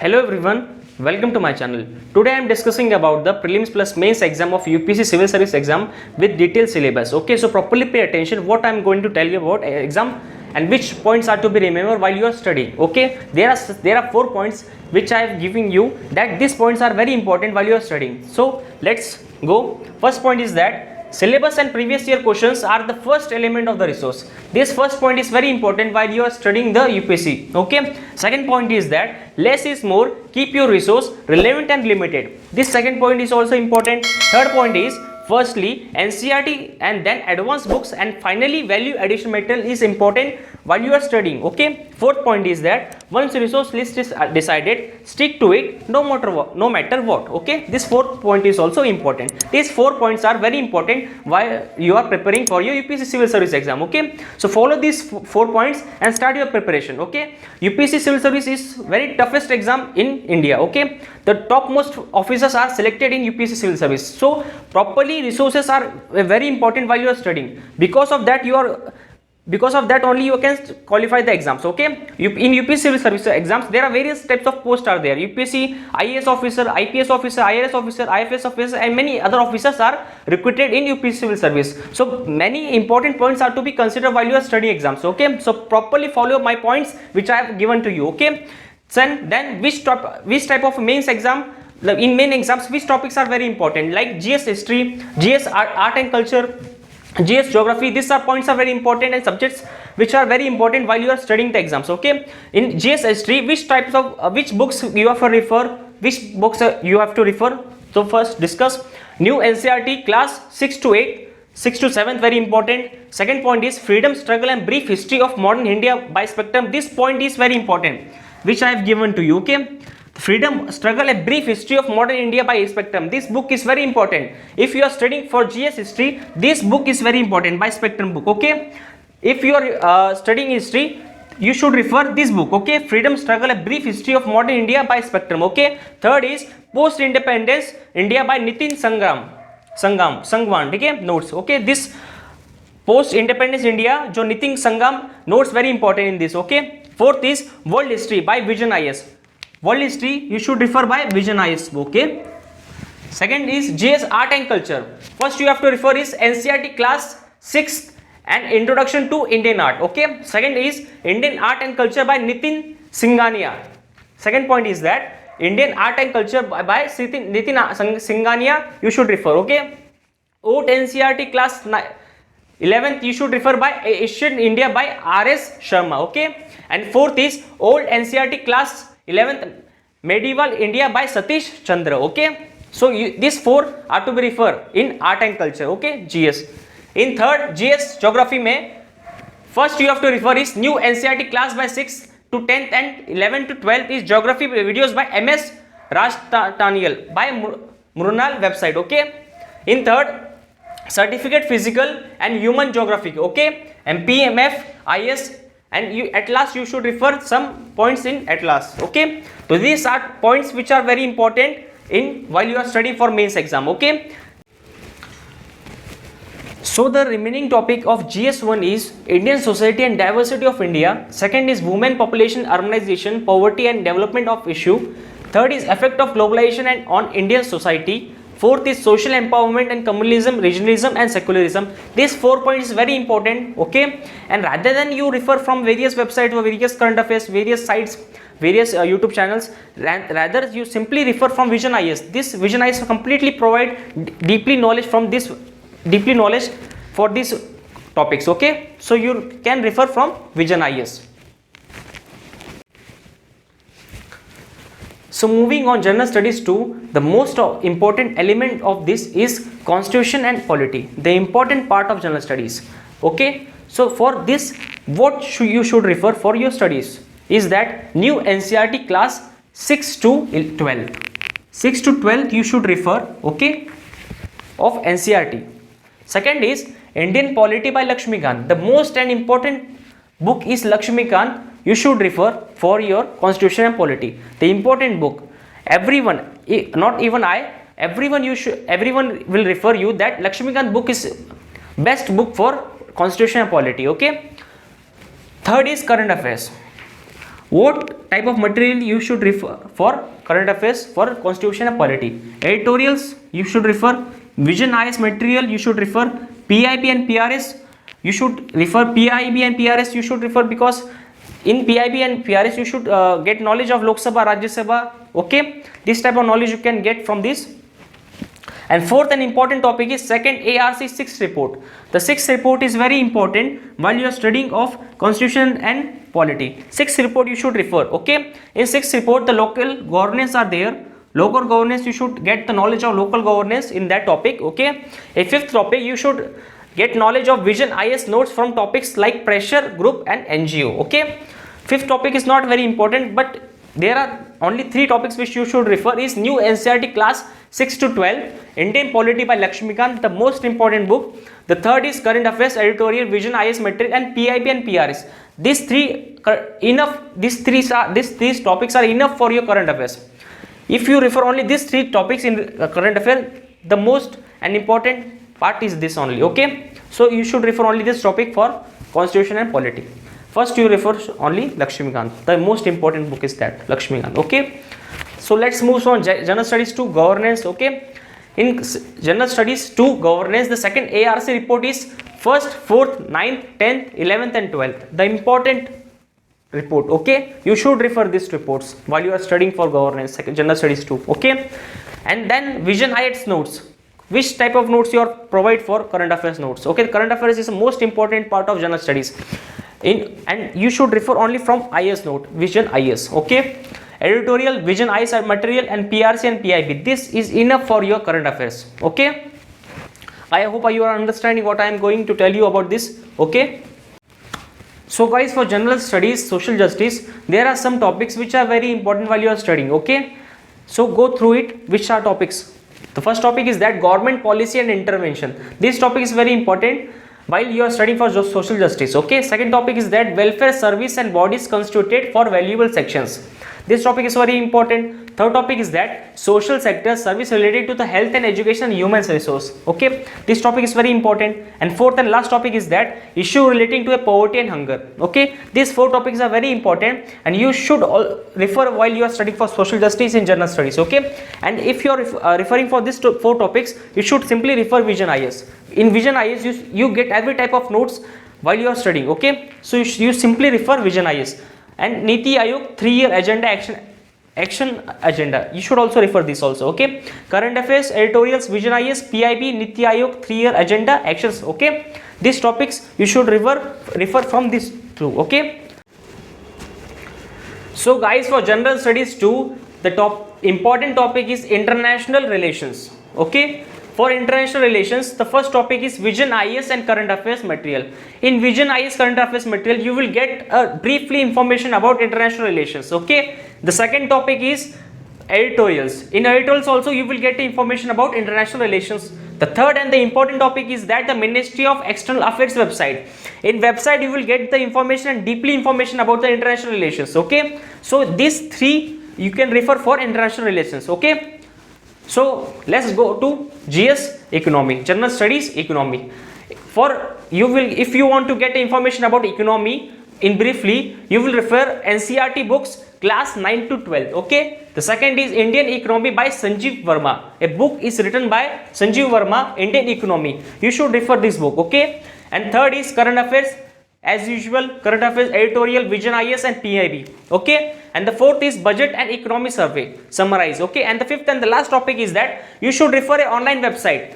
Hello everyone, welcome to my channel. Today I am discussing about the prelims plus mains exam of UPSC Civil Service exam with detailed syllabus. Okay, so properly pay attention what I am going to tell you about exam and which points are to be remembered while you are studying. Okay, there are 4 points which I am giving you that these points are very important while you are studying. So let's go. First point is that syllabus and previous year questions are the first element of the resource. This first point is very important while you are studying the UPSC. Okay. Second point is that less is more. Keep your resource relevant and limited. This second point is also important. Third point is firstly NCERT and then advanced books, and finally value addition material is important while you are studying. Okay. Fourth point is that once resource list is decided, stick to it no matter what. Okay, this fourth point is also important. These 4 points are very important while you are preparing for your UPSC Civil Service exam. Okay, so follow these 4 points and start your preparation. Okay, UPSC Civil Service is very toughest exam in India. Okay, the topmost officers are selected in UPSC Civil Service, so properly resources are very important while you are studying. Because of that only you can qualify the exams. Okay, in UPSC Civil Service exams there are various types of posts are there. UPSC IAS officer, IPS officer, IRS officer, IFS officer, and many other officers are recruited in UPSC Civil Service. So many important points are to be considered while you are studying exams. Okay, so properly follow my points which I have given to you. Okay, then which type of mains exam, in main exams which topics are very important, like GS history, GS art and culture, GS geography. These points are very important and subjects which are very important while you are studying the exams. Okay, in GS history which types of which books you have to refer, you have to refer. So first discuss new NCERT class 6 to 8, 6 to 7, very important. Second point is freedom struggle and brief history of modern India by Spectrum. This point is very important which I have given to you. Okay, freedom struggle, a brief history of modern India by Spectrum. This book is very important. If you are studying for GS history, this book is very important, by Spectrum book. Okay, if you are studying history, you should refer this book. Okay, freedom struggle, a brief history of modern India by Spectrum. Okay, third is post independence India by Nitin Sangwan. Okay, notes. Okay, this post independence India जो नितिन संगम, notes very important in this. Okay, fourth is world history by Vision IS. World history you should refer by Vision IS book. Okay, second is GS art and culture. First you have to refer is NCERT class 6 and introduction to Indian art. Okay, second is Indian art and culture by Nitin Singhania. Second point is that Indian art and culture by Nitin Singhania you should refer. Okay, old NCERT class 11th you should refer by Asian India by RS Sharma. Okay, and fourth is old NCERT class 11th medieval India by Satish Chandra. Okay, so these 4 are to be referred in art and culture. Okay, GS. In third GS geography mein, first you have to refer is new NCERT class by 6 to 10th and 11 to 12th is geography videos by MS Rajtanial by Murnal website. Okay, in third certificate physical and human geography. Okay, MPMF IS, and you at last you should refer some points in at last. Okay, so these are points which are very important in while you are studying for mains exam. Okay, so the remaining topic of GS1 is Indian society and diversity of India. Second is women population urbanization, poverty and development of issue. Third is effect of globalization and on Indian society. Fourth is social empowerment and communalism, regionalism and secularism. These 4 points is very important. Okay, and rather than you refer from various websites or various current affairs, various sites, various YouTube channels, rather you simply refer from Vision IS. This Vision IS completely provide deeply knowledge for these topics. Okay, so you can refer from Vision IS. So moving on general studies 2, the most important element of this is constitution and polity, the important part of general studies. Okay, so for this what you should refer for your studies is that new NCERT class 6 to 12. 6 to 12 you should refer. Okay, of NCERT. Second is Indian Polity by Lakshmikant. The most and important book is Lakshmikant. You should refer for your constitution and polity, the important book. Everyone, not even I, everyone will refer you that Lakshmikant book is best book for constitution and polity. Okay, third is current affairs. What type of material you should refer for current affairs, for constitution and polity? Editorials you should refer, Vision IS material you should refer, PIB and PRS you should refer, PIB and PRS you should refer, because in PIB and PRS you should get knowledge of Lok Sabha, Rajya Sabha. Okay, this type of knowledge you can get from this. And fourth and important topic is second ARC 6th report. The 6th report is very important while you are studying of constitution and polity. 6th report you should refer. Okay, in 6th report the local governance are there. Local governance, you should get the knowledge of local governance in that topic. Okay, a fifth topic you should get knowledge of Vision IS notes from topics like pressure group and NGO. Okay, fifth topic is not very important, but there are only 3 topics which you should refer. Is new NCERT class 6 to 12, Indian Polity by Lakshmikant, the most important book. The third is current affairs editorial, Vision IS material, and PIB and PRS. These topics are enough for your current affairs. If you refer only these 3 topics in current affairs, the most and important part is this only. Okay, so you should refer only this topic for constitution and polity. First you refer only Lakshmikant. The most important book is that Lakshmikant. Okay, so let's move on general studies to governance. Okay, in general studies to governance, the second ARC report is 1st, 4th, 9th, 10th, 11th and 12th. The important report. Okay, you should refer these reports while you are studying for governance, general studies too. Okay, and then Vision IS notes. Which type of notes you are provide for current affairs notes? Okay, current affairs is the most important part of general studies. And you should refer only from IS note, Vision IS. Okay, editorial, Vision IS material, and PRC and PIB. This is enough for your current affairs. Okay, I hope you are understanding what I am going to tell you about this. Okay, so guys, for general studies, social justice, there are some topics which are very important while you are studying. Okay, so go through it. Which are topics? The first topic is that government policy and intervention. This topic is very important while you are studying for social justice. Okay, second topic is that welfare service and bodies constituted for valuable sections. This topic is very important. Third topic is that social sector service related to the health and education and human resource. Okay, this topic is very important. And fourth and last topic is that issue relating to a poverty and hunger. Okay, these 4 topics are very important and you should all refer while you are studying for social justice in general studies. Okay, and if you are referring for these 4 topics, you should simply refer Vision IS. In Vision IS you get every type of notes while you are studying. Okay, so you simply refer Vision IS. And Niti Aayog 3-year agenda action agenda, you should also refer this also. Okay, current affairs editorials, Vision IS, PIB, Niti Aayog 3-year agenda actions. Okay, these topics you should refer from this too. Okay, so guys, for general studies too, the important topic is international relations. Okay, for international relations, the first topic is Vision IS and current affairs material. In Vision IS current affairs material, you will get briefly information about international relations. Okay, the second topic is editorials. In editorials also you will get information about international relations. The third and the important topic is that the Ministry of External Affairs website. In website you will get the information and deeply information about the international relations. Okay, so these 3 you can refer for international relations. Okay, so let's go to GS economy, general studies economy. For you will, if you want to get information about economy in briefly, you will refer NCERT books class 9 to 12. Okay, the second is Indian Economy by Sanjeev Verma. A book is written by Sanjeev Verma, Indian Economy. You should refer this book. Okay, and third is current affairs, as usual, current affairs editorial, Vision IS and PIB. Okay, and the fourth is budget and economy survey summarize. Okay, and the fifth and the last topic is that you should refer an online website.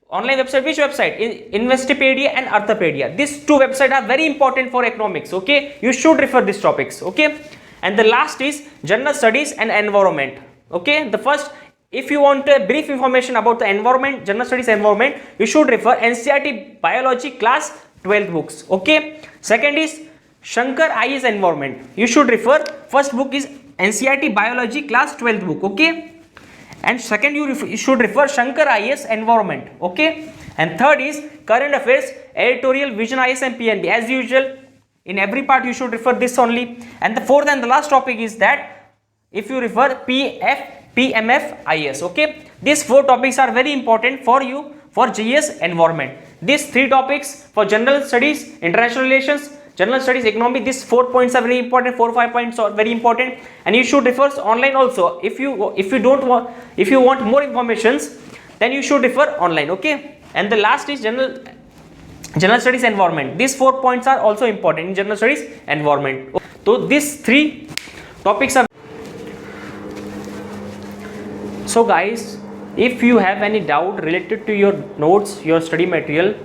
Online website, which website? Investopedia and Arthopedia. These 2 websites are very important for economics. Okay, you should refer these topics. Okay, and the last is general studies and environment. Okay, the first, if you want a brief information about the environment, general studies environment, you should refer NCERT biology class 12 books. Okay, second is Shankar IS environment. You should refer, first book is NCERT biology class 12th book. Okay, and second you should refer Shankar IS environment. Okay, and third is current affairs editorial, Vision IS and PNB. As usual, in every part you should refer this only. And the fourth and the last topic is that if you refer PMF IS. Okay, these 4 topics are very important for you for GS environment. These 3 topics for general studies, international relations, general studies, economy. These 4 points are very important, 4-5 points are very important, and you should refer online also. If you want more informations, then you should refer online. Okay. And the last is general studies environment. These 4 points are also important in general studies environment. So these 3 topics are. So guys, if you have any doubt related to your notes, your study material,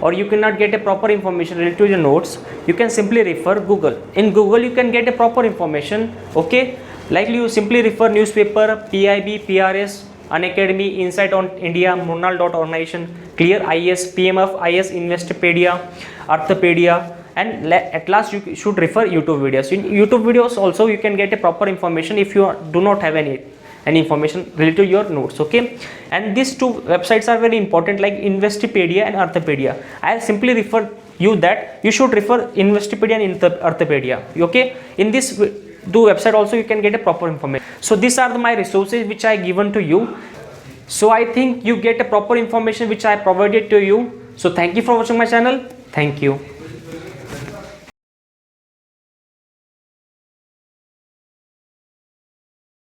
or you cannot get a proper information related to your notes, you can simply refer Google. In Google you can get a proper information. Okay, likely you simply refer newspaper, PIB, PRS, Unacademy, Insight on India, Monal.organization, Clear IS, PMF IS, Investopedia, Arthopedia, and at last you should refer YouTube videos. In YouTube videos also you can get a proper information if you do not have any information related to your notes. Okay, and these 2 websites are very important, like Investopedia and Arthopedia. I simply refer you that you should refer Investopedia and Arthopedia. Okay, in this 2 website also you can get a proper information. So these are my resources which I given to you. So I think you get a proper information which I provided to you. So thank you for watching my channel. Thank you.